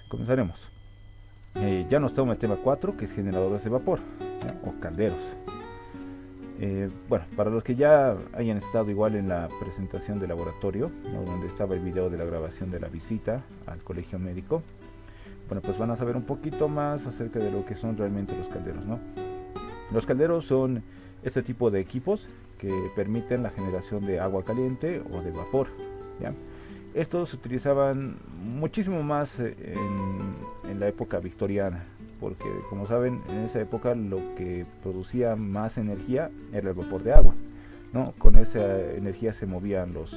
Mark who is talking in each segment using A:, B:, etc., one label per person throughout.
A: comenzaremos. Ya nos toma el tema 4, que es generadores de vapor, ¿ya? O calderos. Bueno, para los que ya hayan estado igual en la presentación de laboratorio, ¿no? Donde estaba el video de la grabación de la visita al colegio médico, bueno, pues van a saber un poquito más acerca de lo que son realmente los calderos, ¿no? Los calderos son este tipo de equipos que permiten la generación de agua caliente o de vapor, ¿ya? Estos se utilizaban muchísimo más en la época victoriana, porque como saben, en esa época lo que producía más energía era el vapor de agua, ¿no? Con esa energía se movían los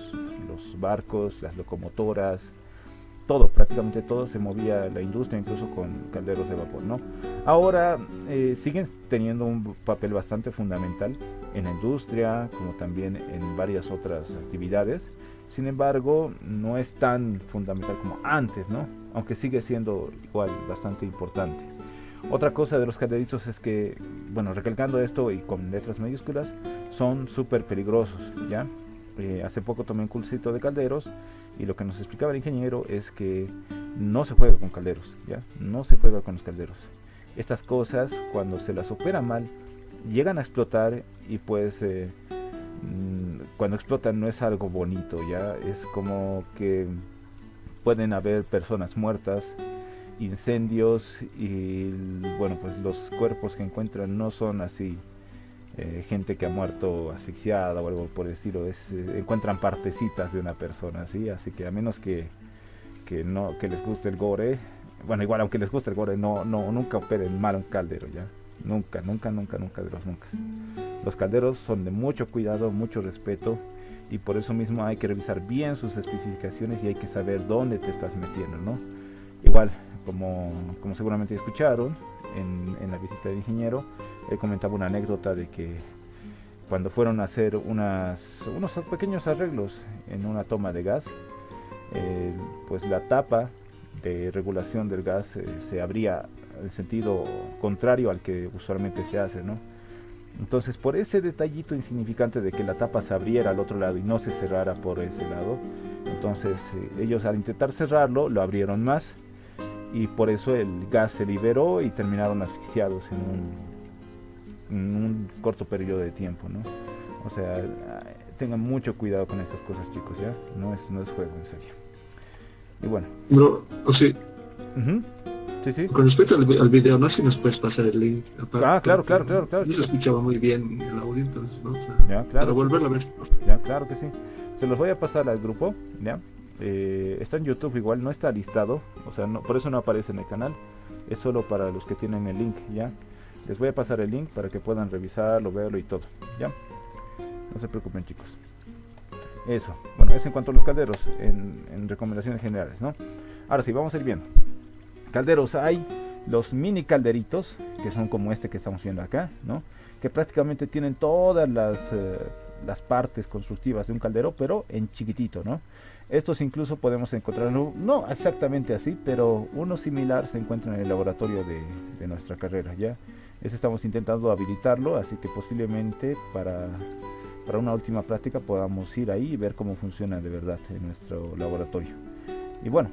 A: barcos, las locomotoras, todo, prácticamente todo se movía la industria, incluso con calderos de vapor, ¿no? Ahora siguen teniendo un papel bastante fundamental en la industria, como también en varias otras actividades. Sin embargo, no es tan fundamental como antes, ¿no? Aunque sigue siendo igual bastante importante. Otra cosa de los calderitos es que, bueno, recalcando esto y con letras mayúsculas, son súper peligrosos, ¿ya? Hace poco tomé un cursito de calderos y lo que nos explicaba el ingeniero es que no se juega con calderos, ¿ya? No se juega con los calderos. Estas cosas, cuando se las opera mal, llegan a explotar y pues cuando explotan no es algo bonito, ¿ya? Es como que pueden haber personas muertas, incendios y bueno, pues los cuerpos que encuentran no son así gente que ha muerto asfixiada o algo por el estilo, encuentran partecitas de una persona, ¿sí? Así que a menos que les guste el gore, bueno, igual aunque les guste el gore, nunca operen mal un caldero, ¿ya? Nunca de los nunca. Los calderos son de mucho cuidado, mucho respeto, y por eso mismo hay que revisar bien sus especificaciones y hay que saber dónde te estás metiendo, ¿no? Igual, como seguramente escucharon en la visita del ingeniero, él comentaba una anécdota de que cuando fueron a hacer unos pequeños arreglos en una toma de gas, pues la tapa de regulación del gas se abría en sentido contrario al que usualmente se hace, ¿no? Entonces, por ese detallito insignificante de que la tapa se abriera al otro lado y no se cerrara por ese lado, entonces ellos al intentar cerrarlo lo abrieron más y por eso el gas se liberó y terminaron asfixiados en un corto periodo de tiempo, ¿no? O sea, tengan mucho cuidado con estas cosas, chicos, ¿ya? No es juego, en serio. Y bueno.
B: Bro, o sea,
A: sí.
B: con respecto al video, no sé si nos puedes pasar el link.
A: Claro.
B: No se escuchaba muy bien el audio, entonces, ¿no? O sea,
A: ya, claro,
B: para volverlo a ver.
A: Ya, claro que sí. Se los voy a pasar al grupo, ¿ya? Está en YouTube igual, no está listado, o sea, por eso no aparece en el canal. Es solo para los que tienen el link, ¿ya? Les voy a pasar el link para que puedan revisarlo, verlo y todo, ¿ya? No se preocupen, chicos. Eso, bueno, es en cuanto a los calderos, en recomendaciones generales, ¿no? Ahora sí, vamos a ir viendo. Calderos, hay los mini calderitos, que son como este que estamos viendo acá, ¿no? Que prácticamente tienen todas las partes constructivas de un caldero, pero en chiquitito, ¿no? Estos incluso podemos encontrarlo, no exactamente así, pero uno similar se encuentra en el laboratorio de nuestra carrera, ¿ya? Ese estamos intentando habilitarlo, así que posiblemente para una última práctica podamos ir ahí y ver cómo funciona de verdad en nuestro laboratorio. Y bueno,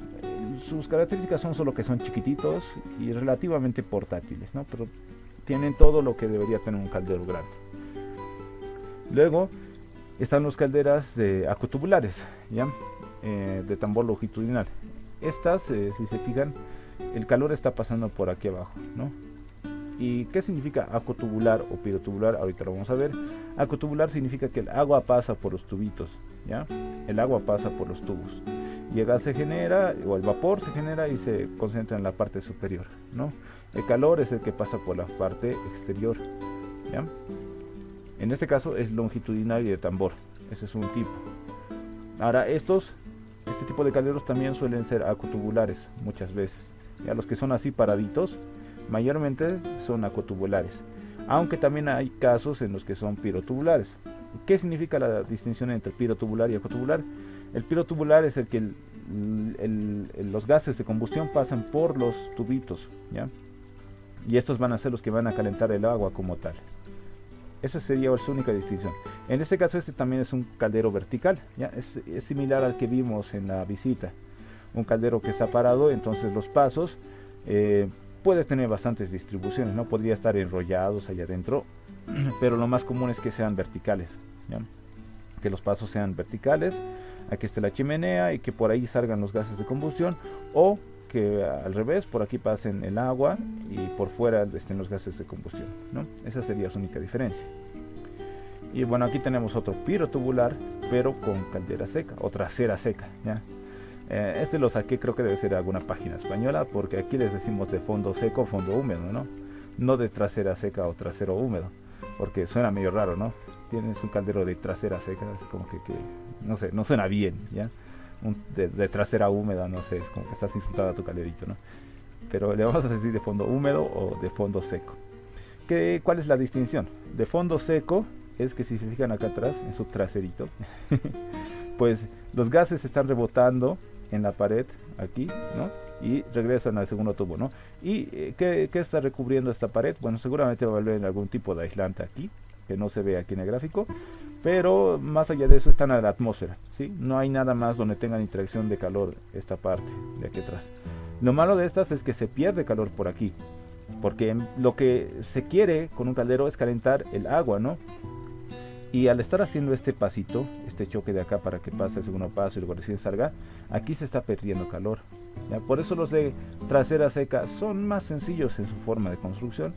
A: sus características son solo que son chiquititos y relativamente portátiles, ¿no? Pero tienen todo lo que debería tener un caldero grande. Luego están los calderas acotubulares, ¿ya? De tambor longitudinal. Estas, si se fijan, el calor está pasando por aquí abajo, ¿no? ¿Y qué significa acotubular o pirotubular? Ahorita lo vamos a ver. Acotubular significa que el agua pasa por los tubitos, ¿ya? El agua pasa por los tubos. Y el gas se genera, o el vapor se genera y se concentra en la parte superior, ¿no? El calor es el que pasa por la parte exterior, ¿ya? En este caso es longitudinal y de tambor. Ese es un tipo. Ahora este tipo de calderos también suelen ser acotubulares muchas veces. Ya los que son así paraditos, mayormente son acotubulares. Aunque también hay casos en los que son pirotubulares. ¿Qué significa la distinción entre pirotubular y acotubular? El pirotubular es el que los gases de combustión pasan por los tubitos, ¿ya? Y estos van a ser los que van a calentar el agua como tal. Esa sería su única distinción. En este caso este también es un caldero vertical, ¿ya? Es similar al que vimos en la visita. un caldero que está parado, entonces los pasos puede tener bastantes distribuciones, ¿no? Podría estar enrollados allá adentro, pero lo más común es que sean verticales, ¿ya? Que los pasos sean verticales, aquí esté la chimenea y que por ahí salgan los gases de combustión, o que al revés, por aquí pasen el agua y por fuera estén los gases de combustión, ¿no? Esa sería su única diferencia. Y bueno, aquí tenemos otro pirotubular, pero con caldera seca, o trasera seca, ¿ya? Este lo saqué, creo que debe ser alguna página española, porque aquí les decimos de fondo seco o fondo húmedo, ¿no? No de trasera seca o trasero húmedo, porque suena medio raro, ¿no? Tienes un caldero de trasera seca, es como que no sé, no suena bien, ¿ya? De trasera húmeda, no sé, es como que estás insultando a tu calderito, ¿no? Pero le vamos a decir de fondo húmedo o de fondo seco. ¿Cuál es la distinción? De fondo seco es que si se fijan acá atrás, en su traserito, pues los gases están rebotando en la pared aquí, ¿no? Y regresan al segundo tubo, ¿no? ¿Y qué está recubriendo esta pared? Bueno, seguramente va a haber algún tipo de aislante aquí, que no se ve aquí en el gráfico, pero más allá de eso están a la atmósfera, ¿sí? No hay nada más donde tengan interacción de calor esta parte de aquí atrás. Lo malo de estas es que se pierde calor por aquí, porque lo que se quiere con un caldero es calentar el agua, ¿no? Y al estar haciendo este pasito, este choque de acá para que pase el segundo paso y luego recién salga, aquí se está perdiendo calor, ¿ya? Por eso los de trasera seca son más sencillos en su forma de construcción,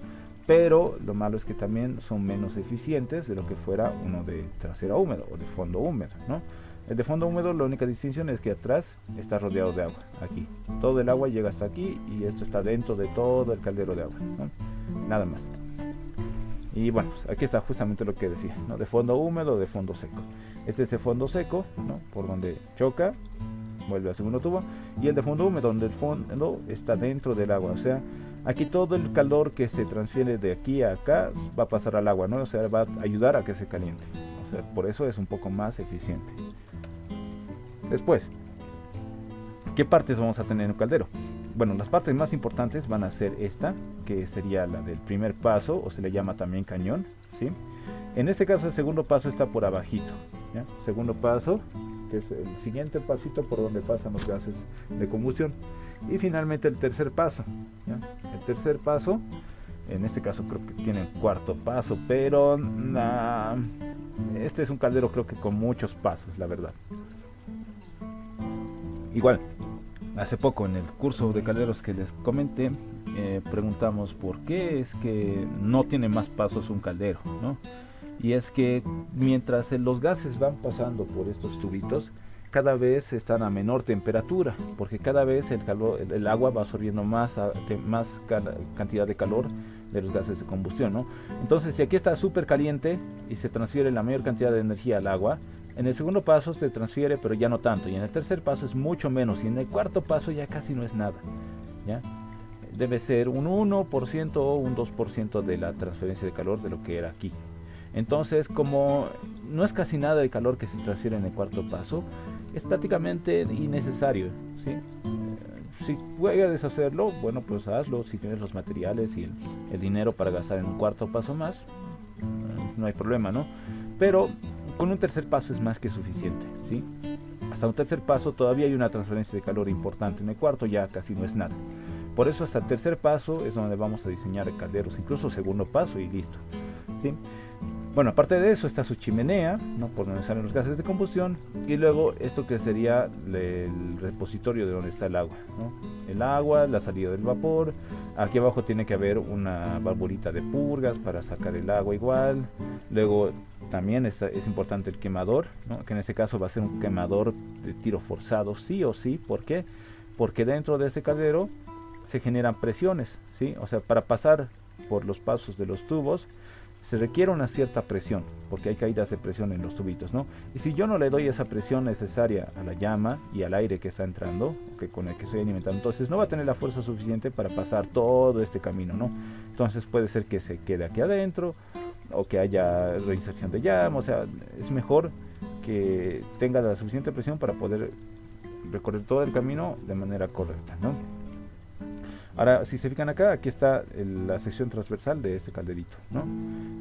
A: pero lo malo es que también son menos eficientes de lo que fuera uno de trasera húmedo o de fondo húmedo, ¿no? El de fondo húmedo, la única distinción es que atrás está rodeado de agua, aquí. Todo el agua llega hasta aquí y esto está dentro de todo el caldero de agua, ¿no? Nada más. Y bueno, pues aquí está justamente lo que decía, ¿no? De fondo húmedo o de fondo seco. Este es de fondo seco, ¿no? Por donde choca, vuelve al segundo tubo. Y el de fondo húmedo, donde el fondo está dentro del agua. O sea, aquí todo el calor que se transfiere de aquí a acá va a pasar al agua, ¿no? O sea, va a ayudar a que se caliente. O sea, por eso es un poco más eficiente. Después, ¿qué partes vamos a tener en un caldero? Bueno, las partes más importantes van a ser esta, que sería la del primer paso, o se le llama también cañón, ¿sí? En este caso el segundo paso está por abajito, ¿ya? Segundo paso, que es el siguiente pasito por donde pasan los gases de combustión. Y finalmente el tercer paso, ¿ya? El tercer paso, en este caso creo que tiene el cuarto paso, pero este es un caldero creo que con muchos pasos, la verdad. Igual, hace poco en el curso de calderos que les comenté, preguntamos por qué es que no tiene más pasos un caldero, ¿no? Y es que mientras los gases van pasando por estos tubitos, cada vez están a menor temperatura, porque cada vez el agua va absorbiendo más cantidad de calor de los gases de combustión, ¿no? Entonces, si aquí está súper caliente y se transfiere la mayor cantidad de energía al agua, en el segundo paso se transfiere, pero ya no tanto, y en el tercer paso es mucho menos, y en el cuarto paso ya casi no es nada, ¿ya? Debe ser un 1% o un 2% de la transferencia de calor de lo que era aquí. Entonces, como no es casi nada de calor que se transfiere en el cuarto paso, es prácticamente innecesario, ¿sí? Si puedes hacerlo, bueno, pues hazlo. Si tienes los materiales y el dinero para gastar en un cuarto paso más, no hay problema, ¿no? Pero con un tercer paso es más que suficiente, ¿sí? Hasta un tercer paso todavía hay una transferencia de calor importante. En el cuarto ya casi no es nada. Por eso hasta el tercer paso es donde vamos a diseñar calderos, incluso segundo paso y listo, ¿sí? Bueno, aparte de eso está su chimenea, ¿no? Por donde salen los gases de combustión, y luego esto que sería el repositorio de donde está el agua, ¿no? El agua, la salida del vapor. Aquí abajo tiene que haber una valvulita de purgas para sacar el agua igual. Luego también es importante el quemador, ¿no? Que en este caso va a ser un quemador de tiro forzado sí o sí. ¿Por qué? Porque dentro de este caldero se generan presiones, ¿sí? O sea, para pasar por los pasos de los tubos se requiere una cierta presión, porque hay caídas de presión en los tubitos, ¿no? Y si yo no le doy esa presión necesaria a la llama y al aire que está entrando, con el que estoy alimentando, entonces no va a tener la fuerza suficiente para pasar todo este camino, ¿no? Entonces puede ser que se quede aquí adentro, o que haya reinserción de llama. O sea, es mejor que tenga la suficiente presión para poder recorrer todo el camino de manera correcta, ¿no? Ahora, si se fijan acá, aquí está la sección transversal de este calderito, ¿no?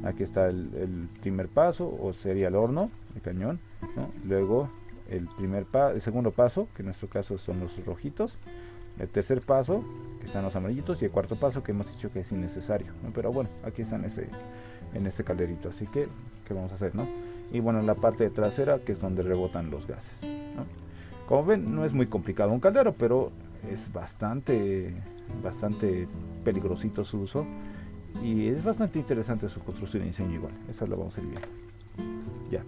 A: Aquí está el primer paso, o sería el horno, el cañón, ¿no? Luego el segundo paso, que en nuestro caso son los rojitos, el tercer paso, que están los amarillitos, y el cuarto paso, que hemos dicho que es innecesario, ¿no? Pero bueno, aquí están en este calderito, así que, ¿qué vamos a hacer, no? Y bueno, en la parte trasera, que es donde rebotan los gases, ¿no? Como ven, no es muy complicado un caldero, pero es bastante peligrosito su uso, y es bastante interesante su construcción y diseño igual. Eso lo vamos a ir viendo. Ya.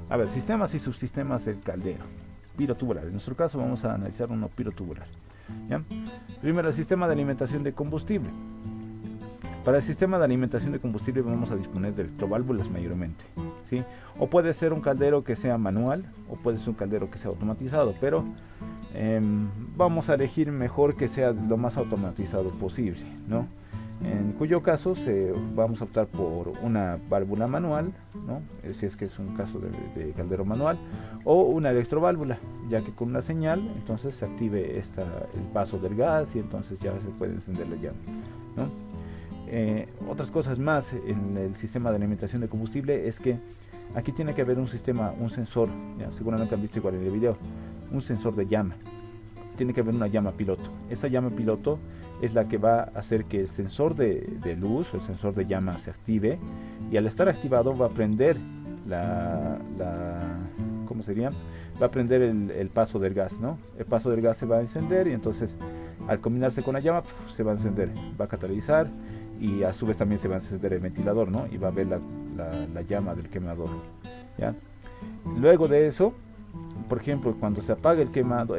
A: A ver, sistemas y subsistemas del caldero. Pirotubular. En nuestro caso vamos a analizar uno pirotubular. ¿Ya? Primero, el sistema de alimentación de combustible. Para el sistema de alimentación de combustible vamos a disponer de electroválvulas mayormente, ¿sí? O puede ser un caldero que sea manual, o puede ser un caldero que sea automatizado, pero vamos a elegir mejor que sea lo más automatizado posible, ¿no? En cuyo caso vamos a optar por una válvula manual, ¿no? Si es que es un caso de caldero manual, o una electroválvula, ya que con una señal entonces se active el paso del gas y entonces ya se puede encender la llama, ¿no? Otras cosas más en el sistema de alimentación de combustible es que aquí tiene que haber un sensor, ya, seguramente han visto igual en el video, un sensor de llama. Tiene que haber una llama piloto. Esa llama piloto es la que va a hacer que el sensor de luz, el sensor de llama, se active, y al estar activado va a prender ¿cómo sería? Va a prender el paso del gas, ¿no? El paso del gas se va a encender, y entonces al combinarse con la llama se va a encender, va a catalizar, y a su vez también se va a encender el ventilador, ¿no? Y va a ver la llama del quemador, ¿ya? Luego de eso, por ejemplo, cuando se apaga el quemador,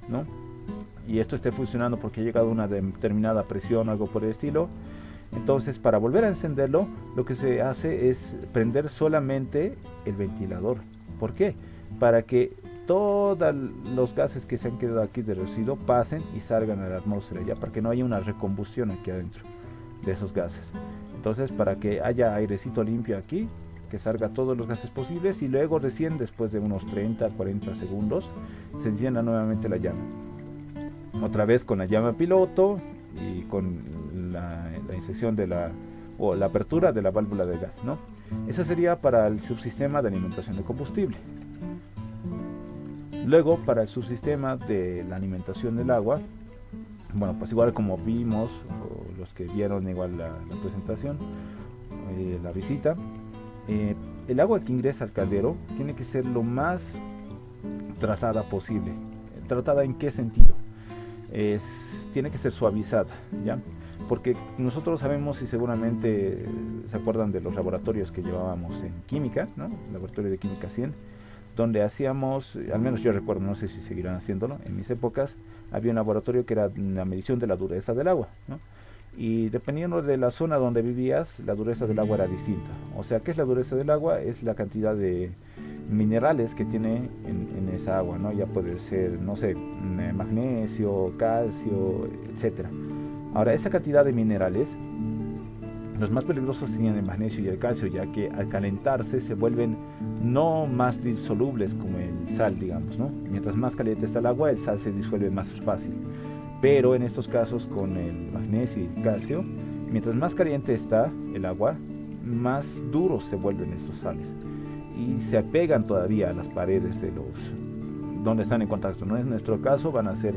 A: ¿no? Y esto esté funcionando porque ha llegado a una determinada presión o algo por el estilo, entonces para volver a encenderlo, lo que se hace es prender solamente el ventilador. ¿Por qué? Para que todos los gases que se han quedado aquí de residuo pasen y salgan a la atmósfera, ya, para que no haya una recombustión aquí adentro de esos gases. Entonces, para que haya airecito limpio aquí, que salga todos los gases posibles, y luego recién después de unos 30-40 segundos se encienda nuevamente la llama, otra vez con la llama piloto y con la inyección o la apertura de la válvula de gas, ¿no? Esa sería para el subsistema de alimentación de combustible. Luego, para el subsistema de la alimentación del agua, bueno, pues igual como vimos, o los que vieron igual la presentación, la visita, el agua que ingresa al caldero tiene que ser lo más tratada posible. ¿Tratada en qué sentido? Tiene que ser suavizada, ¿ya? Porque nosotros sabemos, y seguramente se acuerdan de los laboratorios que llevábamos en química, ¿no? El laboratorio de química 100, donde hacíamos, al menos yo recuerdo, no sé si seguirán haciéndolo, en mis épocas había un laboratorio que era la medición de la dureza del agua, ¿no? Y dependiendo de la zona donde vivías, la dureza del agua era distinta. O sea, ¿qué es la dureza del agua? Es la cantidad de minerales que tiene en esa agua, ¿no? Ya puede ser, no sé, magnesio, calcio, etcétera. Ahora, esa cantidad de minerales, los más peligrosos serían el magnesio y el calcio, ya que al calentarse se vuelven no más disolubles como el sal, digamos, ¿no? Mientras más caliente está el agua, el sal se disuelve más fácil. Pero en estos casos, con el magnesio y el calcio, mientras más caliente está el agua, más duros se vuelven estos sales y se apegan todavía a las paredes donde están en contacto, ¿no? En nuestro caso van a ser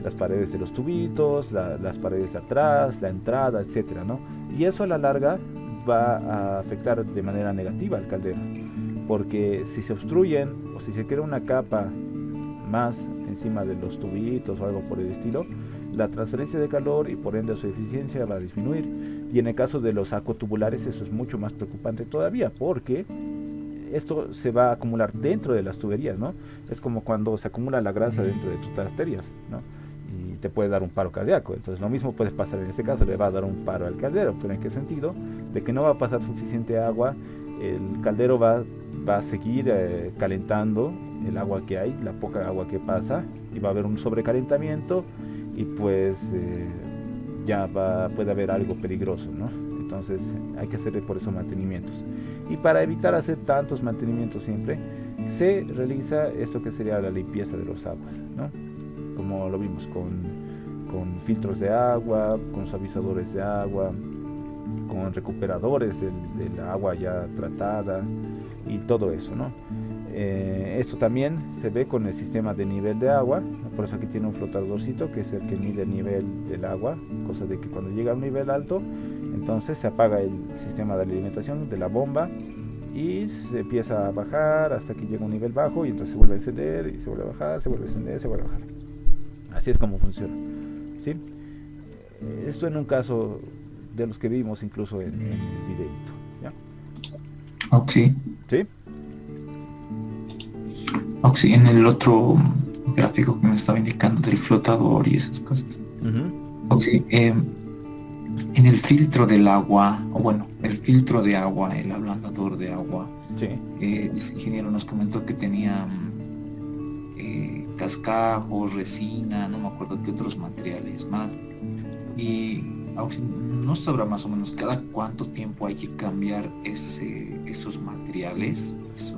A: las paredes de los tubitos, las paredes de atrás, la entrada, etcétera, ¿no? Y eso a la larga va a afectar de manera negativa al caldero, porque si se obstruyen o si se crea una capa más encima de los tubitos o algo por el estilo, la transferencia de calor y por ende su eficiencia va a disminuir. Y en el caso de los acotubulares eso es mucho más preocupante todavía, porque esto se va a acumular dentro de las tuberías, ¿no? Es como cuando se acumula la grasa dentro de tus arterias, ¿no? Y te puede dar un paro cardíaco. Entonces lo mismo puede pasar en este caso, le va a dar un paro al caldero. ¿Pero en qué sentido? De que no va a pasar suficiente agua, el caldero va a seguir calentando el agua que hay, la poca agua que pasa, y va a haber un sobrecalentamiento, y pues puede haber algo peligroso, ¿no? Entonces hay que hacer por eso mantenimientos, y para evitar hacer tantos mantenimientos siempre se realiza esto que sería la limpieza de los aguas, ¿no? Como lo vimos con filtros de agua, con suavizadores de agua, con recuperadores del agua ya tratada y todo eso, ¿no? Esto también se ve con el sistema de nivel de agua, por eso aquí tiene un flotadorcito que es el que mide el nivel del agua, cosa de que cuando llega a un nivel alto, entonces se apaga el sistema de alimentación de la bomba y se empieza a bajar hasta que llega a un nivel bajo y entonces se vuelve a encender y se vuelve a bajar, se vuelve a encender, se vuelve a bajar. Así es como funciona, ¿sí? Esto en un caso de los que vimos incluso en el videito, ¿ya?
C: Ok.
A: ¿Sí?
C: Ok, en el otro gráfico que me estaba indicando del flotador y esas cosas. Ok, en el filtro del agua, o bueno, el filtro de agua, el ablandador de agua,
A: Sí.
C: Ese ingeniero nos comentó que tenía cascajos, resina, no me acuerdo qué otros materiales más. Y no sabrá más o menos cada cuánto tiempo hay que cambiar esos materiales, eso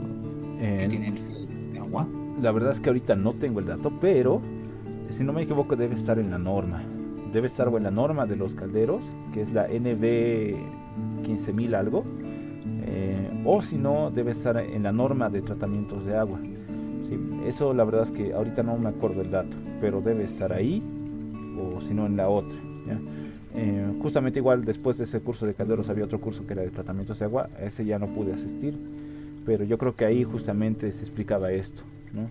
C: que tiene el filtro de agua.
A: La verdad es que ahorita no tengo el dato, pero si no me equivoco debe estar en la norma. Debe estar en la norma de los calderos, que es la NB 15000 algo, o si no debe estar en la norma de tratamientos de agua. Sí, eso la verdad es que ahorita no me acuerdo el dato, pero debe estar ahí, o si no en la otra, ¿ya? Justamente igual después de ese curso de calderos había otro curso que era de tratamientos de agua, a ese ya no pude asistir, pero yo creo que ahí justamente se explicaba esto, ¿no?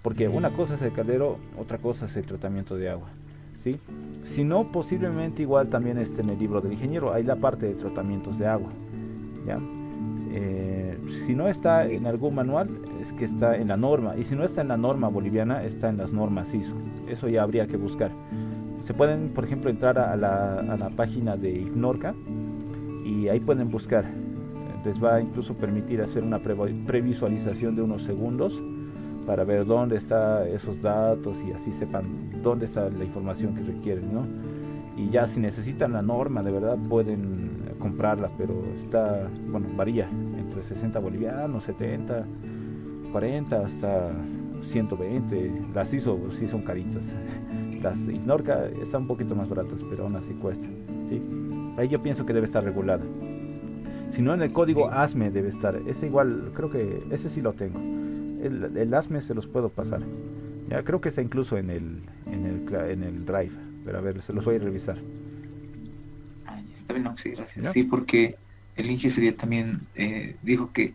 A: Porque una cosa es el caldero, otra cosa es el tratamiento de agua, ¿sí? Si no, posiblemente igual también esté en el libro del ingeniero, hay la parte de tratamientos de agua, ¿ya? Si no está en algún manual, es que está en la norma, y si no está en la norma boliviana, está en las normas ISO, eso ya habría que buscar. Se pueden, por ejemplo, entrar a la página de IFNORCA y ahí pueden buscar. Les va a incluso permitir hacer una previsualización de unos segundos para ver dónde están esos datos y así sepan dónde está la información que requieren, ¿no? Y ya si necesitan la norma de verdad pueden comprarla, pero está, bueno, varía entre 60 bolivianos, 70, 40 hasta 120. Las ISO sí son caritas. Las IFNORCA están un poquito más baratas, pero aún así cuestan, ¿sí? Ahí yo pienso que debe estar regulada. Si no, en el código ASME debe estar. Ese igual, creo que ese sí lo tengo. El ASME se los puedo pasar. Ya creo que está incluso en el Drive. Pero a ver, se los voy a revisar.
C: Está bien, no, sí, gracias.
A: ¿Ya?
C: Sí, porque el Inge ese día también dijo que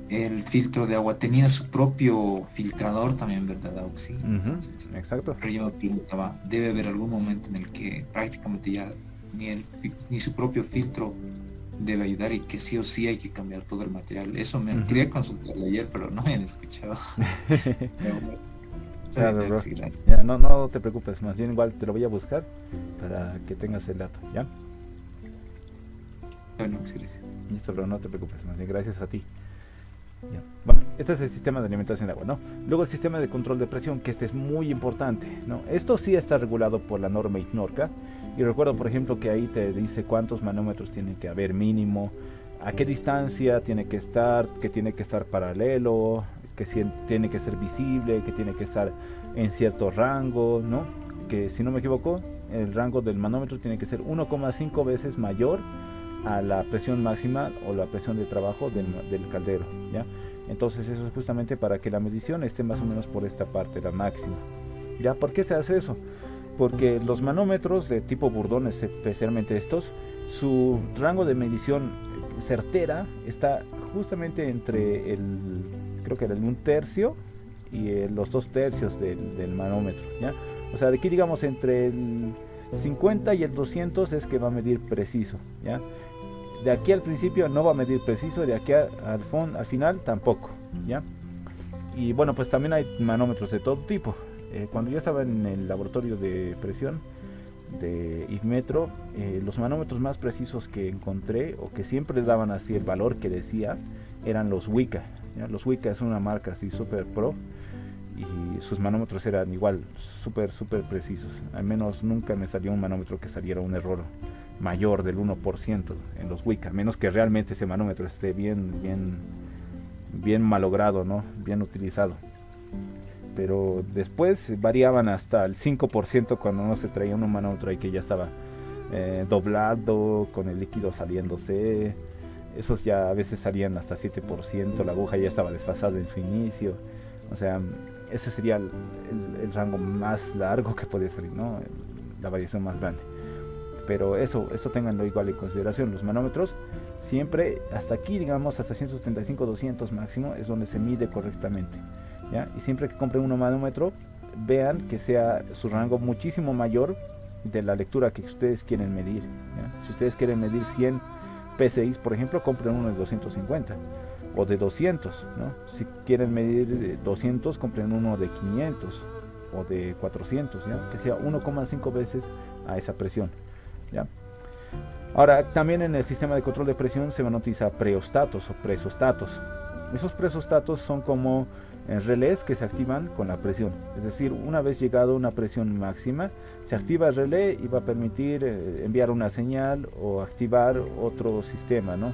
C: el filtro de agua tenía su propio filtrador también, ¿verdad, Auxi? Entonces,
A: exacto.
C: pero yo me preguntaba, debe haber algún momento en el que prácticamente ya ni su propio filtro debe ayudar y que sí o sí hay que cambiar todo el material. Eso me quería consultarlo ayer, pero no me han escuchado.
A: Claro, bro.
C: Sí,
A: Ya, no te preocupes, más bien igual te lo voy a buscar para que tengas el dato, ¿ya?
C: Bueno, sí, gracias.
A: Listo, bro, no te preocupes, más bien gracias a ti. Ya. Bueno, este es el sistema de alimentación de agua, ¿no? Luego el sistema de control de presión, que este es muy importante, ¿no? Esto sí está regulado por la norma IFNORCA. Y recuerdo, por ejemplo, que ahí te dice cuántos manómetros tiene que haber mínimo, a qué distancia tiene que estar, que tiene que estar paralelo, que tiene que ser visible, que tiene que estar en cierto rango, ¿no? Que si no me equivoco, el rango del manómetro tiene que ser 1,5 veces mayor a la presión máxima o la presión de trabajo del caldero, ¿ya? Entonces eso es justamente para que la medición esté más o menos por esta parte, la máxima. ¿Ya? ¿Por qué se hace eso? Porque los manómetros de tipo Bourdon, especialmente estos, su rango de medición certera está justamente entre creo que era el 1/3 y los 2/3 del manómetro, ¿ya? O sea, de aquí digamos entre el 50 y el 200 es que va a medir preciso, ¿ya? De aquí al principio no va a medir preciso, de aquí al final tampoco, ¿ya? Y bueno, pues también hay manómetros de todo tipo. Cuando yo estaba en el laboratorio de presión de IFMetro, los manómetros más precisos que encontré o que siempre daban así el valor que decía eran los Wika, ¿ya? Los Wika es una marca así super pro y sus manómetros eran igual súper precisos. Al menos nunca me salió un manómetro que saliera un error mayor del 1% en los Wika, menos que realmente ese manómetro esté bien malogrado, ¿no? Bien utilizado. Pero después variaban hasta el 5% cuando no se traía un manómetro ahí que ya estaba doblado, con el líquido saliéndose, esos ya a veces salían hasta 7%, la aguja ya estaba desfasada en su inicio, o sea, ese sería el rango más largo que podía salir, ¿no? La variación más grande. Pero eso ténganlo igual en consideración. Los manómetros siempre hasta aquí, digamos, hasta 175, 200 máximo es donde se mide correctamente, ¿ya? Y siempre que compren un manómetro, vean que sea su rango muchísimo mayor de la lectura que ustedes quieren medir, ¿ya? Si ustedes quieren medir 100 PSI, por ejemplo, compren uno de 250 o de 200, ¿no? Si quieren medir 200, compren uno de 500 o de 400, ¿ya? Que sea 1,5 veces a esa presión, ¿ya? Ahora, también en el sistema de control de presión se van a utilizar preostatos o presostatos. Esos presostatos son como relés que se activan con la presión, es decir, una vez llegado a una presión máxima, se activa el relé y va a permitir enviar una señal o activar otro sistema, ¿no?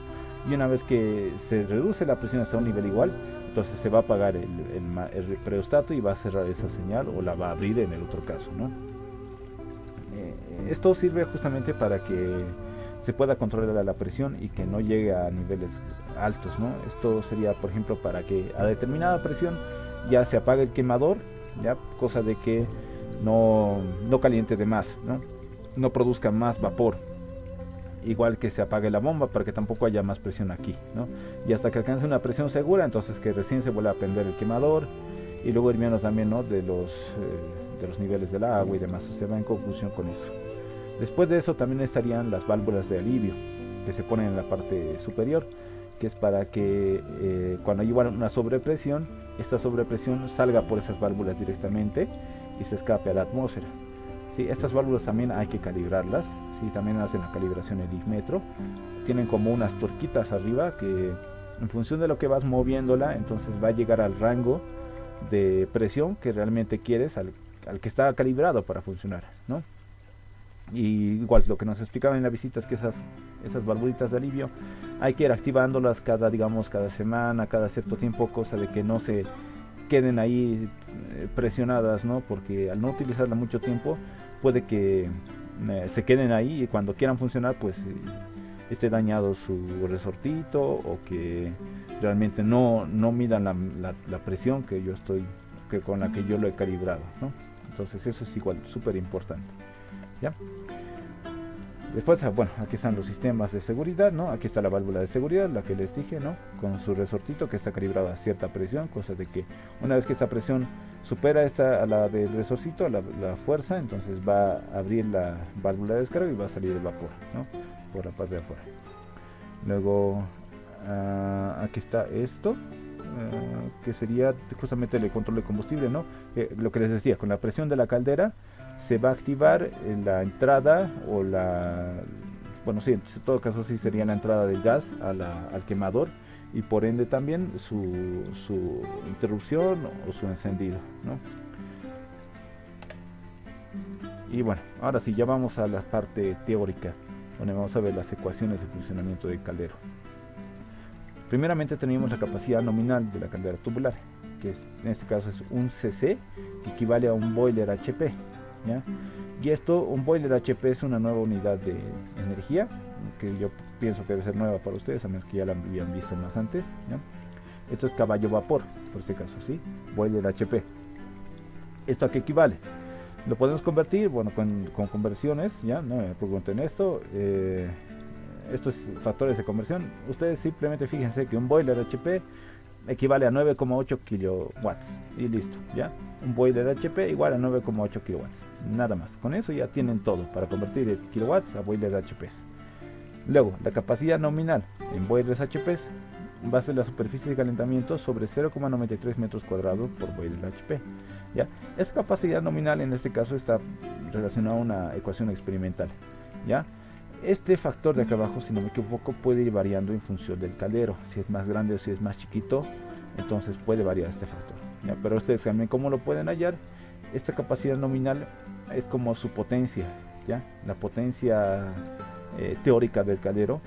A: Y una vez que se reduce la presión hasta un nivel igual, entonces se va a apagar el preostato y va a cerrar esa señal o la va a abrir en el otro caso, ¿no? Esto sirve justamente para que se pueda controlar la presión y que no llegue a niveles altos, ¿no? Esto sería, por ejemplo, para que a determinada presión ya se apague el quemador, ya, cosa de que no caliente de más, no produzca más vapor, igual que se apague la bomba para que tampoco haya más presión aquí, ¿no? Y hasta que alcance una presión segura, entonces que recién se vuelva a prender el quemador y luego ir viendo también, ¿no?, de los niveles del agua y demás. Se va en confusión con eso. Después de eso también estarían las válvulas de alivio que se ponen en la parte superior, que es para que cuando hay una sobrepresión, esta sobrepresión salga por esas válvulas directamente y se escape a la atmósfera. Sí, estas válvulas también hay que calibrarlas, sí, también hacen la calibración el IFmetro. Tienen como unas tuerquitas arriba que en función de lo que vas moviéndola, entonces va a llegar al rango de presión que realmente quieres, al que está calibrado para funcionar, ¿no? Y igual lo que nos explicaban en la visita es que esas valvulitas de alivio hay que ir activándolas cada semana, cada cierto tiempo, cosa de que no se queden ahí presionadas, ¿no? Porque al no utilizarla mucho tiempo puede que se queden ahí y cuando quieran funcionar pues esté dañado su resortito o que realmente no midan la presión con la que yo lo he calibrado, ¿no? Entonces eso es igual súper importante, ¿ya? Después, bueno, aquí están los sistemas de seguridad, ¿no? Aquí está la válvula de seguridad, la que les dije, ¿no? Con su resortito que está calibrado a cierta presión, cosa de que una vez que esta presión supera a la del resorcito, la fuerza, entonces va a abrir la válvula de descarga y va a salir el vapor, ¿no? Por la parte de afuera. Luego, aquí está esto, que sería justamente el control de combustible, ¿no? Lo que les decía, con la presión de la caldera se va a activar la entrada o bueno, sí, en todo caso sí sería la entrada del gas al quemador y por ende también su interrupción o su encendido, ¿no? Y bueno, ahora sí, ya vamos a la parte teórica, donde vamos a ver las ecuaciones de funcionamiento del caldero. Primeramente tenemos la capacidad nominal de la caldera tubular, que en este caso es un cc, que equivale a un boiler HP, ¿ya? Y un boiler HP es una nueva unidad de energía, que yo pienso que debe ser nueva para ustedes, a menos que ya la habían visto más antes, ¿ya? Esto es caballo vapor, por este caso, ¿sí? Boiler HP. ¿Esto a qué equivale? Lo podemos convertir, bueno, con conversiones, ¿ya? No me pregunten esto, estos factores de conversión, ustedes simplemente fíjense que un boiler HP equivale a 9,8 kilowatts y listo, ¿ya? Un boiler HP igual a 9,8 kilowatts, nada más. Con eso ya tienen todo para convertir el kilowatts a boiler HP. Luego, la capacidad nominal en boilers HP va a ser la superficie de calentamiento sobre 0,93 metros cuadrados por boiler HP, ¿ya? Esa capacidad nominal en este caso está relacionada a una ecuación experimental, ¿ya? Este factor de acá abajo, si no me equivoco, puede ir variando en función del caldero. Si es más grande o si es más chiquito, entonces puede variar este factor, ¿ya? Pero ustedes también, ¿cómo lo pueden hallar? Esta capacidad nominal es como su potencia, ¿ya? La potencia teórica del caldero.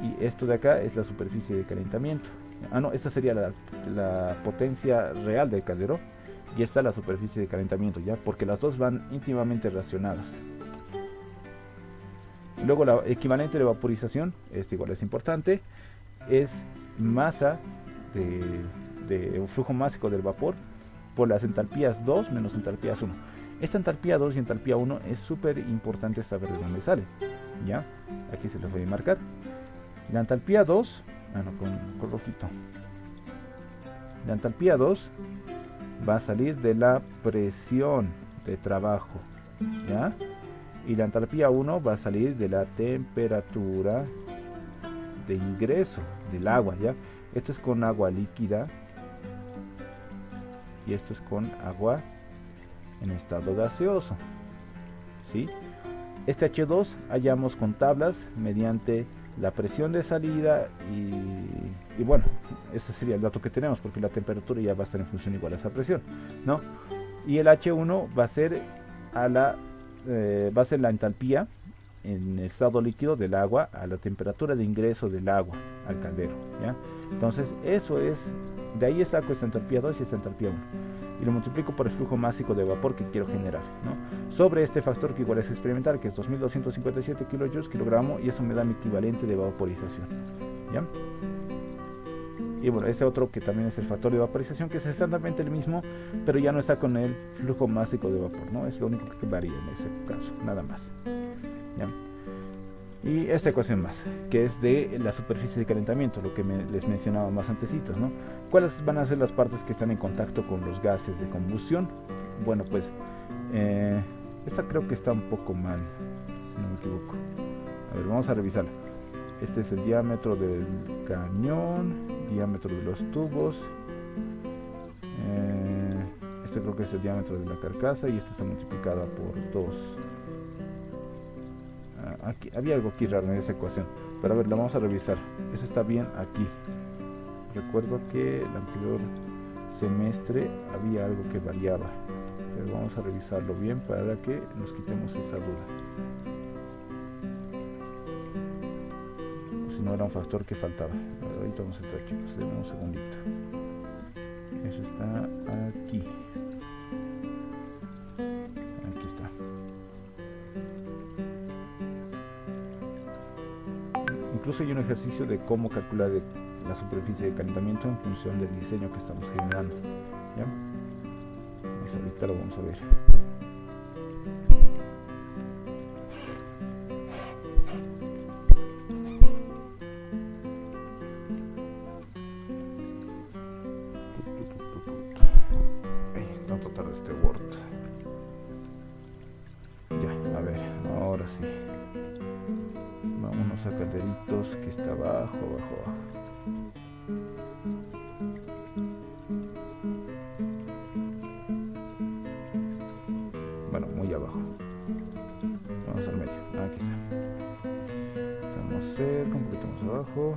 A: Y esto de acá es la superficie de calentamiento. No, esta sería la potencia real del caldero. Y esta la superficie de calentamiento, ¿ya? Porque las dos van íntimamente relacionadas. Luego la equivalente de vaporización, este igual es importante, es masa de un flujo másico del vapor por las entalpías 2 menos entalpías 1. Esta entalpía 2 y entalpía 1 es súper importante saber de dónde sale. ¿Ya? Aquí se los voy a marcar. La entalpía 2, con rojito. La entalpía 2 va a salir de la presión de trabajo. ¿Ya? Y la entalpía 1 va a salir de la temperatura de ingreso del agua. ¿Ya? Esto es con agua líquida y esto es con agua en estado gaseoso, ¿sí? Este H2 hallamos con tablas mediante la presión de salida y bueno, ese sería el dato que tenemos, porque la temperatura ya va a estar en función igual a esa presión, ¿no? Y el H1 va a ser va a ser la entalpía en estado líquido del agua a la temperatura de ingreso del agua al caldero, ¿ya? Entonces eso es, de ahí saco esta entalpía 2 y esta entalpía 1 y lo multiplico por el flujo másico de vapor que quiero generar, ¿no? Sobre este factor que igual es experimental, que es 2257 kilojoules kilogramo, y eso me da mi equivalente de vaporización, ¿ya? Y bueno, ese otro que también es el factor de vaporización, que es exactamente el mismo, pero ya no está con el flujo másico de vapor, ¿no? Es lo único que varía en ese caso, nada más, ¿ya? Y esta ecuación más, que es de la superficie de calentamiento, lo que les mencionaba más antecitos, ¿no? ¿Cuáles van a ser las partes que están en contacto con los gases de combustión? Bueno, pues esta creo que está un poco mal, si no me equivoco. A ver, vamos a revisarla. Este es el diámetro del cañón, diámetro de los tubos. Este creo que es el diámetro de la carcasa y este está multiplicada por 2. Aquí, había algo aquí raro en esa ecuación, pero a ver, la vamos a revisar. Eso está bien aquí. Recuerdo que el anterior semestre había algo que variaba, pero vamos a revisarlo bien para que nos quitemos esa duda. Si no, era un factor que faltaba. Pero ahorita vamos a entrar, chicos, denme un segundito. Eso está aquí. Aquí está. Incluso hay un ejercicio de cómo calcular la superficie de calentamiento en función del diseño que estamos generando, ¿ya? Pues ahorita lo vamos a ver. Tanto tarda este Word. Ya, a ver, ahora sí. Vámonos a calderitos, que está abajo. Bueno, muy abajo. Vamos al medio. Aquí está. Estamos cerca, un poquito más abajo.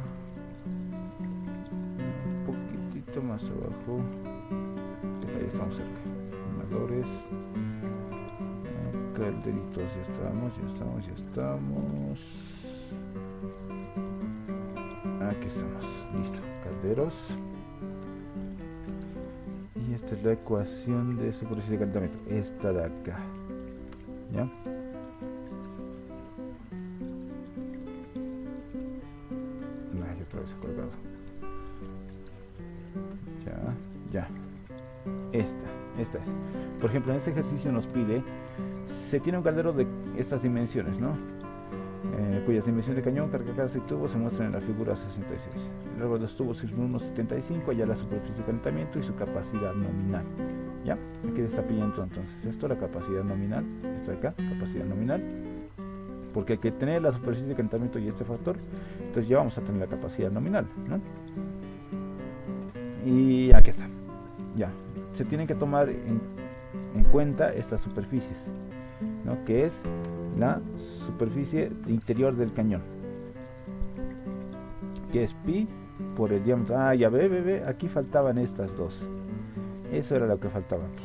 A: Un poquitito más abajo. Ahí estamos cerca. Animadores. Calderitos, ya estamos. Aquí estamos, listo, calderos. Y esta es la ecuación de superficie de calentamiento, esta de acá, ¿ya? Yo otra vez he colgado. Ya. Esta es. Por ejemplo, en este ejercicio nos pide, se tiene un caldero de estas dimensiones, ¿no? Cuyas dimensiones de cañón, carcasa y tubo se muestran en la figura 66. Luego de los tubos es 1,75, allá la superficie de calentamiento y su capacidad nominal. ¿Ya? Aquí está pidiendo entonces esto, la capacidad nominal, esto de acá, capacidad nominal, porque hay que tener la superficie de calentamiento y este factor, entonces ya vamos a tener la capacidad nominal, ¿no? Y aquí está. Ya, se tienen que tomar en cuenta estas superficies, ¿no? Que es la superficie interior del cañón, que es pi por el diámetro. Ya ve, aquí faltaban estas dos. Eso era lo que faltaba aquí,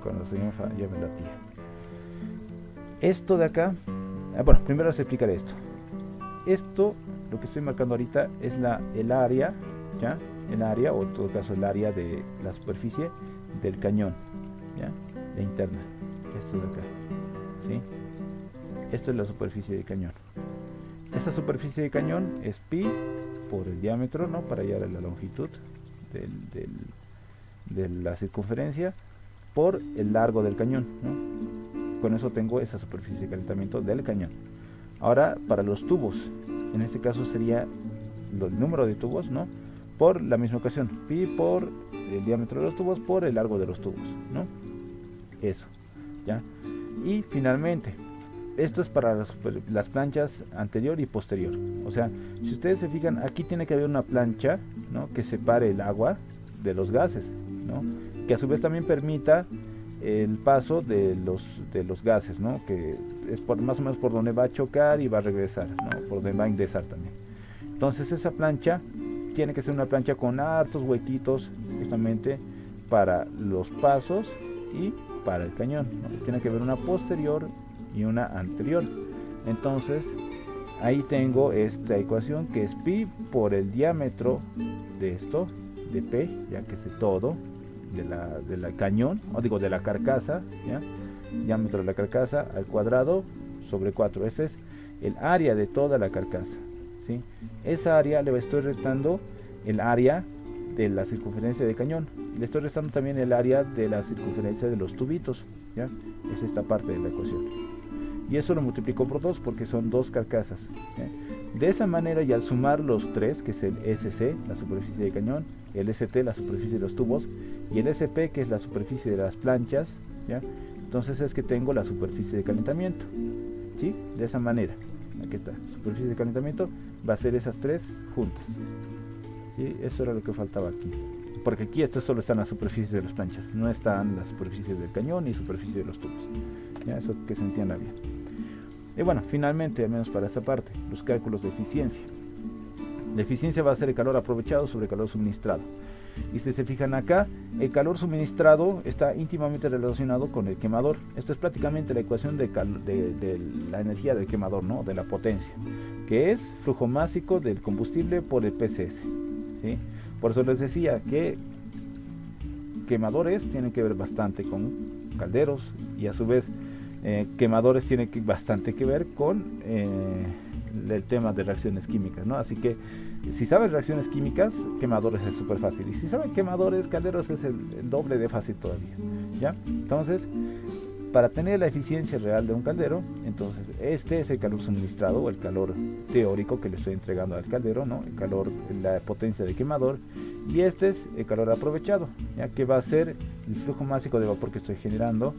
A: cuando el señor ya me latía. Esto de acá, bueno, primero les explicaré esto. Esto, lo que estoy marcando ahorita, es el área, ¿ya? El área, o en todo caso el área de la superficie del cañón, ¿ya? La interna, esto de acá, ¿sí? Esto es la superficie de cañón. Esta superficie de cañón es pi por el diámetro, ¿no? Para hallar la longitud de la circunferencia por el largo del cañón, ¿no? Con eso tengo esa superficie de calentamiento del cañón. Ahora para los tubos, en este caso sería el número de tubos, ¿no? Por la misma ecuación, pi por el diámetro de los tubos por el largo de los tubos, ¿no? Eso, ¿ya? Y finalmente, esto es para las planchas anterior y posterior. O sea, si ustedes se fijan, aquí tiene que haber una plancha, ¿no? Que separe el agua de los gases, ¿no? Que a su vez también permita el paso de los gases, ¿no? Que es por, más o menos por donde va a chocar y va a regresar, ¿no? Por donde va a ingresar también. Entonces esa plancha tiene que ser una plancha con hartos huequitos justamente para los pasos y para el cañón, ¿no? Tiene que haber una posterior y una anterior. Entonces ahí tengo esta ecuación que es pi por el diámetro de esto, de P, ya que es todo de la cañón, o digo de la carcasa, ¿ya? Diámetro de la carcasa al cuadrado sobre 4. Ese es el área de toda la carcasa, ¿sí? Esa área le estoy restando el área de la circunferencia del cañón, le estoy restando también el área de la circunferencia de los tubitos, ¿ya? Es esta parte de la ecuación, y eso lo multiplico por 2 porque son dos carcasas, ¿ya? De esa manera, y al sumar los tres, que es el SC, la superficie de cañón, el ST, la superficie de los tubos, y el SP, que es la superficie de las planchas, ¿ya? Entonces es que tengo la superficie de calentamiento, ¿sí? De esa manera, aquí está, superficie de calentamiento, va a ser esas tres juntas, ¿sí? Eso era lo que faltaba aquí, porque aquí esto solo están las superficies de las planchas, no están las superficies del cañón ni superficie de los tubos, ¿ya? Eso que se entienda bien. Y bueno, finalmente, al menos para esta parte, los cálculos de eficiencia. La eficiencia va a ser el calor aprovechado sobre el calor suministrado. Y si se fijan acá, el calor suministrado está íntimamente relacionado con el quemador. Esto es prácticamente la ecuación de la energía del quemador, ¿no? De la potencia, que es flujo másico del combustible por el PCS, ¿sí? Por eso les decía que quemadores tienen que ver bastante con calderos, y a su vez quemadores tienen bastante que ver con el tema de reacciones químicas, ¿no? Así que si saben reacciones químicas, quemadores es súper fácil, y si saben quemadores, calderos es el doble de fácil todavía, ¿ya? Entonces, para tener la eficiencia real de un caldero, entonces este es el calor suministrado, o el calor teórico que le estoy entregando al caldero, ¿no? El calor, la potencia de quemador, y este es el calor aprovechado, ya que va a ser el flujo másico de vapor que estoy generando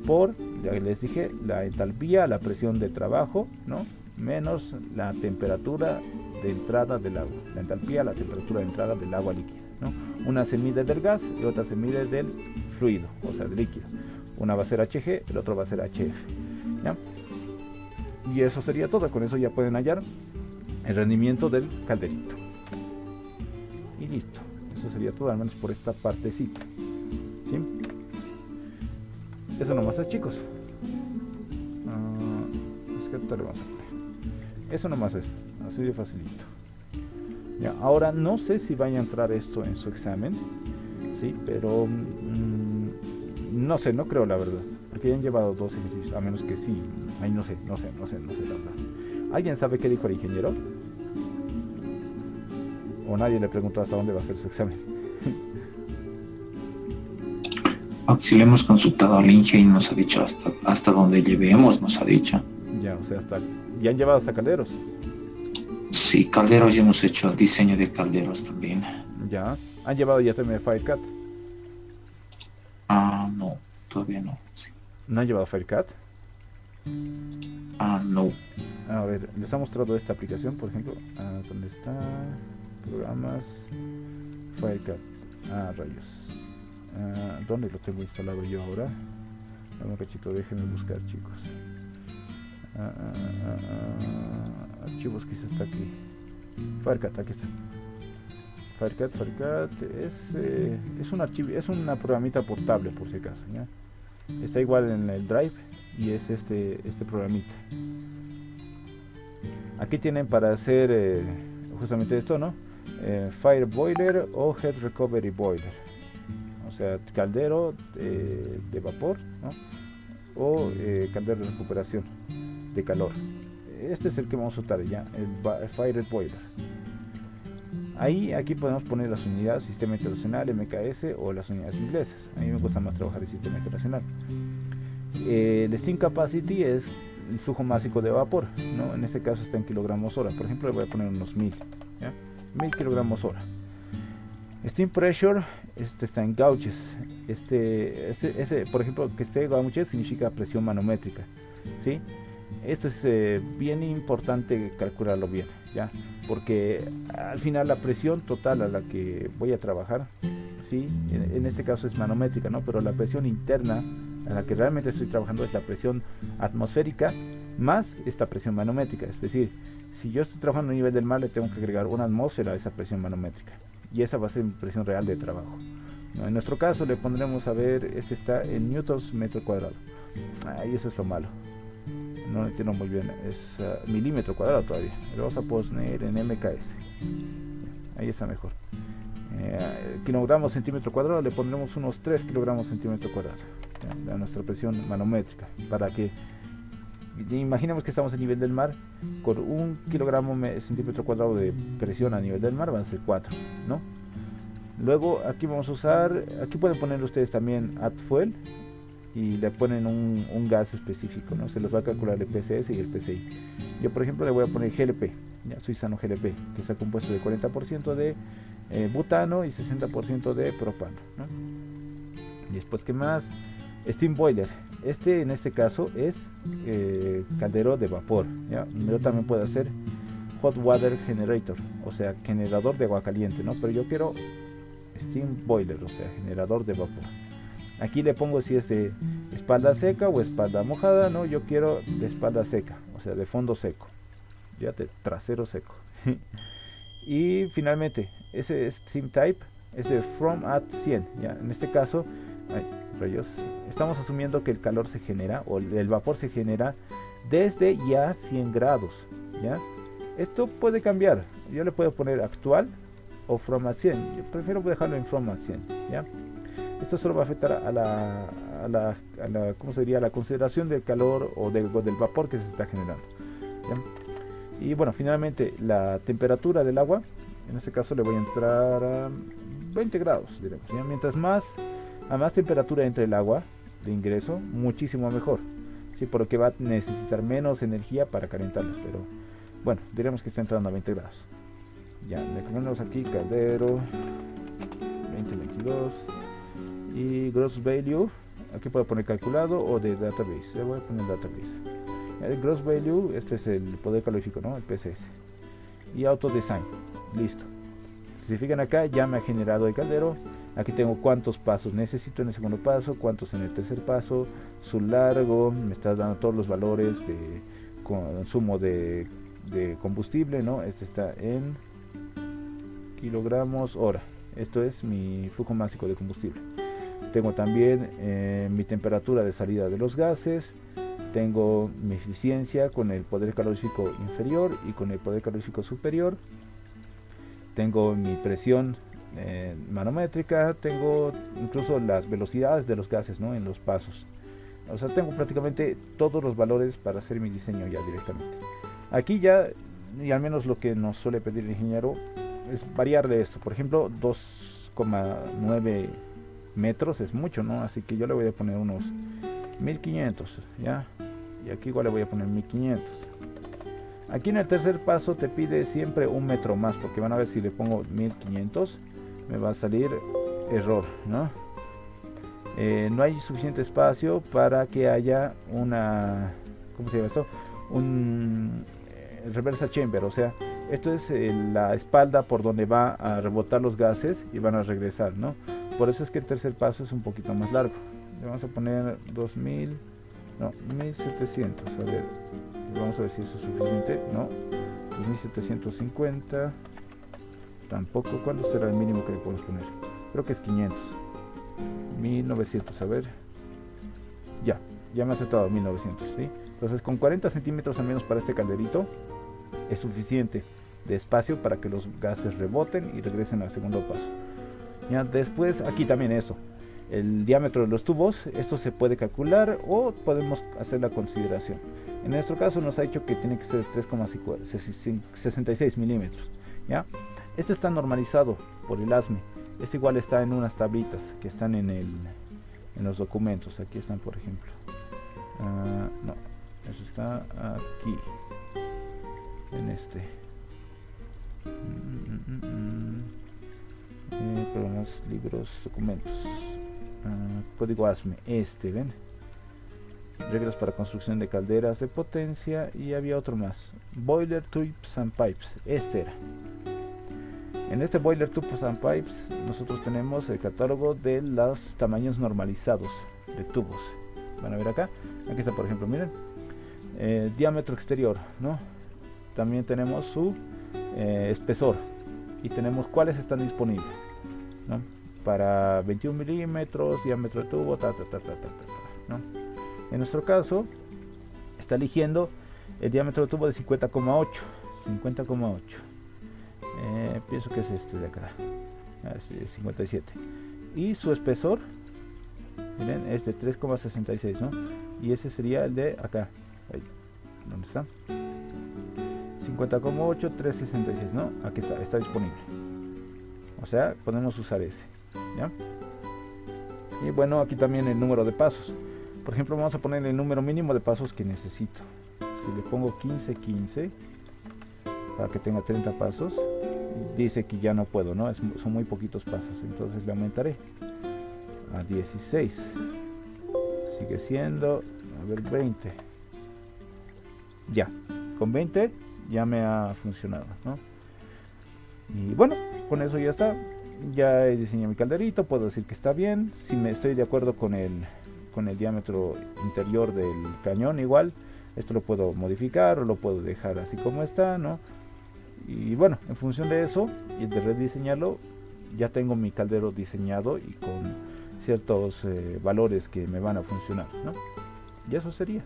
A: por, ya les dije, la entalpía, la presión de trabajo, ¿no? Menos la temperatura de entrada del agua. La entalpía, la temperatura de entrada del agua líquida, ¿no? Una se mide del gas y otra se mide del fluido, o sea, del líquido. Una va a ser Hg, el otro va a ser Hf, ¿ya? Y eso sería todo. Con eso ya pueden hallar el rendimiento del calderito. Y listo. Eso sería todo, al menos por esta partecita, ¿sí? Eso nomás es, chicos. Es que ahorita le vamos a poner. Eso nomás es, así de facilito. Ya, ahora no sé si vaya a entrar esto en su examen, sí, pero no sé, no creo, la verdad, porque ya han llevado dos ejercicios, a menos que sí. Ay, no sé, la verdad. ¿Alguien sabe qué dijo el ingeniero? ¿O nadie le preguntó hasta dónde va a ser su examen?
C: Si le hemos consultado al Inge y nos ha dicho hasta donde llevemos, nos ha dicho.
A: Ya, o sea, ya han llevado hasta calderos.
C: Sí, calderos, ya hemos hecho diseño de calderos también.
A: Ya, han llevado ya también FireCAD.
C: No, todavía no. Sí.
A: ¿No han llevado FireCAD?
C: No.
A: A ver, les ha mostrado esta aplicación, por ejemplo. ¿Dónde está? Programas, FireCAD. Rayos. ¿Dónde lo tengo instalado yo ahora? Dame un cachito, déjenme buscar, chicos. Archivos, quizás está aquí. FireCAD, aquí está. FireCAD es un archivo, es una programita portable, por si acaso, ¿ya? Está igual en el Drive, y es este programita. Aquí tienen para hacer justamente esto, ¿no? Fire Boiler o Head Recovery Boiler. O sea, caldero de vapor, ¿no? O caldero de recuperación de calor. Este es el que vamos a usar ya, el Fire Boiler. Aquí podemos poner las unidades, sistema internacional, MKS o las unidades inglesas. A mí me gusta más trabajar el sistema internacional. El steam capacity es el flujo másico de vapor, ¿no? En este caso está en kilogramos hora. Por ejemplo, le voy a poner unos 1000, ¿ya? 1000 kilogramos hora. Steam pressure está en gauges. Por ejemplo, que esté gauges significa presión manométrica, ¿sí? Esto es bien importante calcularlo bien, ¿ya? Porque al final la presión total a la que voy a trabajar, ¿sí? En este caso es manométrica, ¿no? Pero la presión interna a la que realmente estoy trabajando es la presión atmosférica más esta presión manométrica. Es decir, si yo estoy trabajando a nivel del mar, le tengo que agregar una atmósfera a esa presión manométrica, y esa va a ser mi presión real de trabajo, ¿no? En nuestro caso le pondremos, a ver, este está en newtons metro cuadrado. Y eso es lo malo, no lo entiendo muy bien, es milímetro cuadrado todavía. Le vamos a poner en MKS, ahí está mejor. Kilogramos centímetro cuadrado, le pondremos unos 3 kilogramos centímetro cuadrado, ¿ya? Nuestra presión manométrica, para que imaginemos que estamos a nivel del mar. Con 1 kilogramo centímetro cuadrado de presión a nivel del mar van a ser 4, ¿no? Luego aquí vamos a usar, aquí pueden poner ustedes también add fuel y le ponen un gas específico, ¿no? Se los va a calcular el PCS y el PCI. Yo por ejemplo le voy a poner GLP, ya, suizano GLP, que está compuesto de 40% de butano y 60% de propano, ¿no? Y después, ¿qué más? Steam boiler. En este caso es caldero de vapor, ¿ya? Yo también puedo hacer hot water generator, o sea, generador de agua caliente, ¿no? Pero yo quiero steam boiler, o sea, generador de vapor. Aquí le pongo si es de espalda seca o espalda mojada, ¿no? Yo quiero de espalda seca, o sea, de fondo seco, ya de trasero seco. Y finalmente, ese steam type es de from at 100, ¿ya? En este caso, estamos asumiendo que el calor se genera, o el vapor se genera desde ya 100 grados, ¿ya? Esto puede cambiar, yo le puedo poner actual o from at 100, yo prefiero dejarlo en from at 100, ¿ya? Esto solo va a afectar a la ¿cómo se diría? A la consideración del calor o del vapor que se está generando, ¿ya? Y bueno, finalmente la temperatura del agua, en este caso le voy a entrar a 20 grados, diremos, ¿ya? Mientras a más temperatura entre el agua de ingreso, muchísimo mejor, ¿sí? Porque va a necesitar menos energía para calentarlos, pero bueno, diremos que está entrando a 20 grados. Ya, le ponemos aquí caldero 2022 y gross value, aquí puedo poner calculado o de database. Le voy a poner database. El gross value, este es el poder calorífico, ¿no? El PCS. Y auto design, listo. Si se fijan acá, ya me ha generado el caldero. Aquí tengo cuántos pasos necesito en el segundo paso, cuántos en el tercer paso, su largo, me está dando todos los valores de consumo de combustible, ¿no? Este está en kilogramos hora. Esto es mi flujo másico de combustible. Tengo también mi temperatura de salida de los gases. Tengo mi eficiencia con el poder calorífico inferior y con el poder calorífico superior. Tengo mi presión manométrica. Tengo incluso las velocidades de los gases, ¿no? En los pasos. O sea, tengo prácticamente todos los valores para hacer mi diseño ya directamente. Aquí ya, y al menos lo que nos suele pedir el ingeniero, es variar de esto. Por ejemplo, 2,9 metros es mucho, ¿no? Así que yo le voy a poner unos 1500, ¿ya? Y aquí igual le voy a poner 1500. Aquí en el tercer paso te pide siempre un metro más, porque van a ver, si le pongo 1500 me va a salir error, ¿no? No hay suficiente espacio para que haya una, ¿cómo se llama esto? Un reversa chamber, o sea, esto es la espalda por donde va a rebotar los gases y van a regresar, ¿no? Por eso es que el tercer paso es un poquito más largo. Le vamos a poner 1700, a ver, vamos a ver si eso es suficiente. No, 2750 tampoco. ¿Cuánto será el mínimo que le podemos poner? Creo que es 500. 1900, a ver, ya me ha aceptado 1900, ¿sí? Entonces con 40 centímetros al menos para este calderito es suficiente de espacio para que los gases reboten y regresen al segundo paso. Ya después, aquí también eso, el diámetro de los tubos, esto se puede calcular o podemos hacer la consideración. En nuestro caso nos ha dicho que tiene que ser 3,66 milímetros, ¿ya? Este está normalizado por el ASME. Este igual está en unas tablitas que están en los documentos. Aquí están, por ejemplo. No, eso está aquí. En este. Programas, libros, documentos. Código ASME. ¿Ven? Reglas para construcción de calderas de potencia. Y había otro más. Boiler Tubes and Pipes. Este era. En este Boiler Tubes and Pipes nosotros tenemos el catálogo de los tamaños normalizados de tubos. Van a ver acá. Aquí está, por ejemplo, miren. Diámetro exterior, ¿no? También tenemos su espesor. Y tenemos cuáles están disponibles, ¿no? Para 21 milímetros, diámetro de tubo, ¿no? En nuestro caso, está eligiendo el diámetro de tubo de 50,8. 50,8. Pienso que es este de acá. 57. Y su espesor, miren, es de 3,66, ¿no? Y ese sería el de acá. Ahí. ¿Dónde está? 50,8, 366, ¿no? Aquí está disponible. O sea, podemos usar ese, ¿ya? Y bueno, aquí también el número de pasos. Por ejemplo, vamos a poner el número mínimo de pasos que necesito. Si le pongo 15 para que tenga 30 pasos, dice que ya no puedo, ¿no? Son muy poquitos pasos, entonces le aumentaré a 16. Sigue siendo, a ver, 20. Ya, con 20 ya me ha funcionado, ¿no? Y bueno, con eso ya está. Ya he diseñado mi calderito, puedo decir que está bien. Si me estoy de acuerdo con el diámetro interior del cañón, igual esto lo puedo modificar o lo puedo dejar así como está, ¿no? Y bueno, en función de eso y de rediseñarlo, ya tengo mi caldero diseñado y con ciertos valores que me van a funcionar, ¿no? Y eso sería.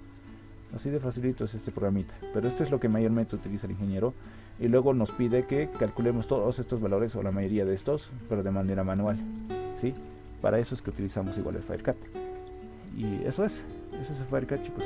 A: Así de facilito es este programita. Pero esto es lo que mayormente utiliza el ingeniero. Y luego nos pide que calculemos todos estos valores o la mayoría de estos, pero de manera manual, ¿sí? Para eso es que utilizamos igual el FireCAD. Y eso es el FireCAD, chicos.